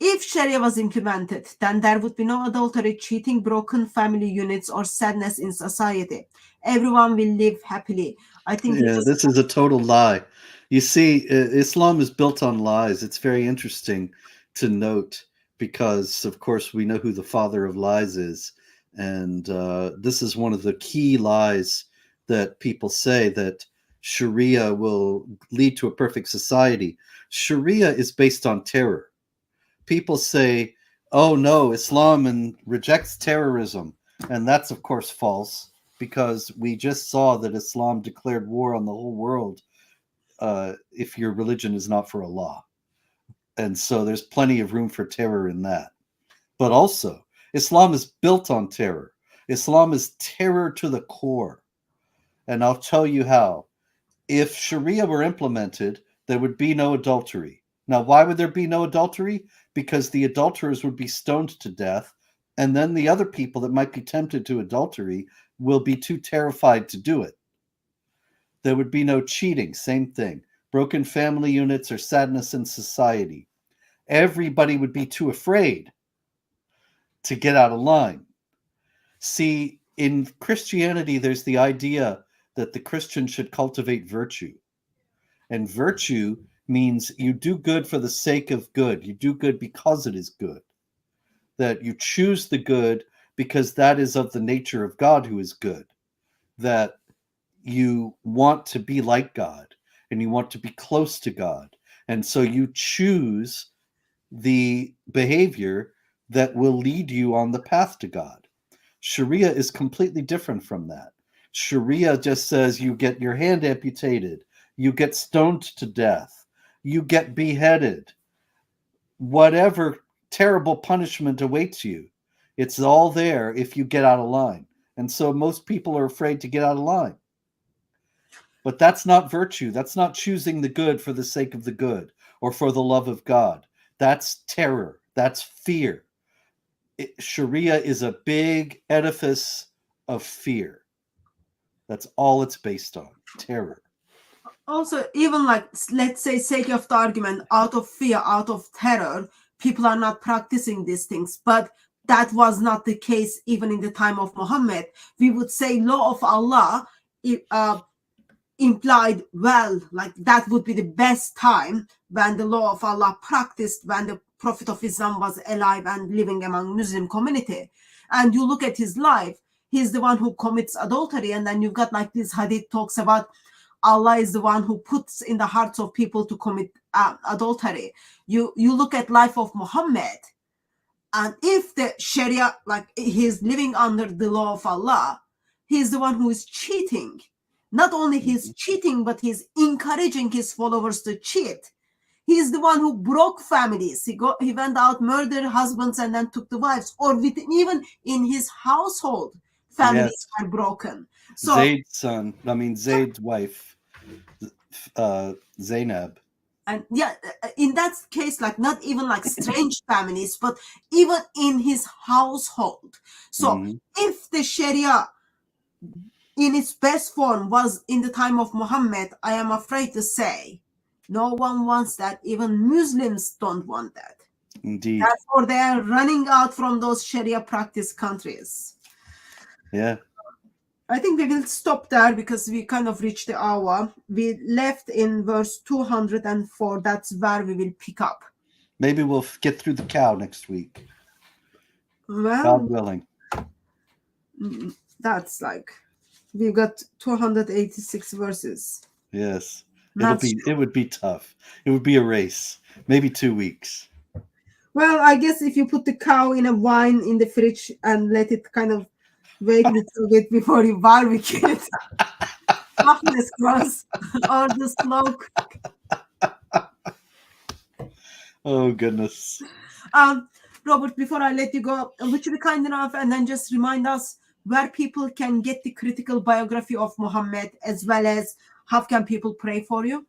if Sharia was implemented, then there would be no adultery, cheating, broken family units, or sadness in society. Everyone will live happily. I think you Yeah, just this is a total lie. You see, Islam is built on lies. It's very interesting to note because, of course, we know who the father of lies is. And this is one of the key lies that people say, that Sharia will lead to a perfect society. Sharia is based on terror. People say, oh no, Islam and rejects terrorism. And that's, of course, false because we just saw that Islam declared war on the whole world if your religion is not for Allah. And so there's plenty of room for terror in that. But also, Islam is built on terror. Islam is terror to the core. And I'll tell you how. If Sharia were implemented, there would be no adultery. Now, why would there be no adultery? Because the adulterers would be stoned to death, and then the other people that might be tempted to adultery will be too terrified to do it. There would be no cheating, same thing. Broken family units or sadness in society. Everybody would be too afraid to get out of line. See, in Christianity, there's the idea that the Christian should cultivate virtue. And virtue means you do good for the sake of good. You do good because it is good. That you choose the good because that is of the nature of God who is good. That you want to be like God and you want to be close to God. And so you choose the behavior that will lead you on the path to God. Sharia is completely different from that. Sharia just says you get your hand amputated, you get stoned to death, you get beheaded, whatever terrible punishment awaits you. It's all there if you get out of line. And so most people are afraid to get out of line. But that's not virtue. That's not choosing the good for the sake of the good or for the love of God. That's terror. That's fear. Sharia is a big edifice of fear. That's all it's based on, terror. also, even like, let's say, sake of the argument, out of fear, out of terror, people are not practicing these things. But that was not the case even in the time of Muhammad. We would say law of Allah implied, well, like that would be the best time when the law of Allah practiced, when the Prophet of Islam was alive and living among Muslim community. And you look at his life, he's the one who commits adultery. And then you've got like this hadith talks about Allah is the one who puts in the hearts of people to commit adultery. You look at life of Muhammad, and if the Sharia, like he's living under the law of Allah, he's the one who is cheating. Not only he's cheating, but he's encouraging his followers to cheat. He's the one who broke families. He went out, murdered husbands, and then took the wives. Or even in his household, families Yes. are broken. So Zayd's wife, Zainab. and yeah, in that case, like not even like strange families, but even in his household. So if the Sharia in its best form was in the time of Muhammad, I am afraid to say no one wants that. Even Muslims don't want that. Indeed. Therefore, they are running out from those Sharia practice countries. Yeah. I think we will stop there because we kind of reached the hour. We left in verse 204. That's where we will pick up. Maybe we'll get through the cow next week. Well, God willing. That's like, we've got 286 verses. Yes. It would be tough. It would be a race. Maybe 2 weeks. Well, I guess if you put the cow in a wine in the fridge and let it kind of wait a little bit before you barbecue it, toughness grows, or the slow. Oh, goodness. Robert, before I let you go, would you be kind enough and then just remind us where people can get the critical biography of Muhammad, as well as how can people pray for you?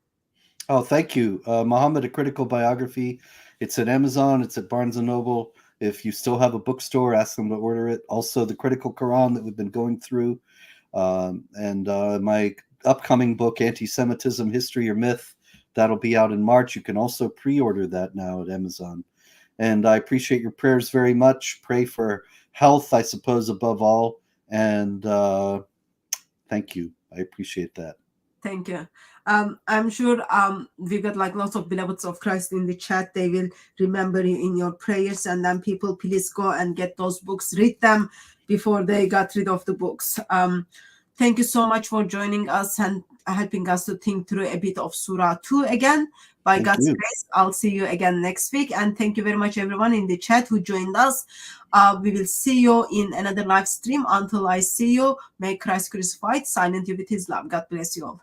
Oh, thank you. Muhammad, A Critical Biography. It's at Amazon. It's at Barnes & Noble. If you still have a bookstore, ask them to order it. Also, the Critical Quran that we've been going through. And my upcoming book, Anti-Semitism, History or Myth, that'll be out in March. You can also pre-order that now at Amazon. And I appreciate your prayers very much. Pray for health, I suppose, above all. And thank you. I appreciate that. Thank you. I'm sure we got like lots of beloveds of Christ in the chat. They will remember you in your prayers. And then people, please go and get those books. Read them before they got rid of the books. Thank you so much for joining us and helping us to think through a bit of Surah 2 again. By God's grace, I'll see you again next week. And thank you very much, everyone in the chat who joined us. We will see you in another live stream. Until I see you, may Christ crucified silent you with his love. God bless you all.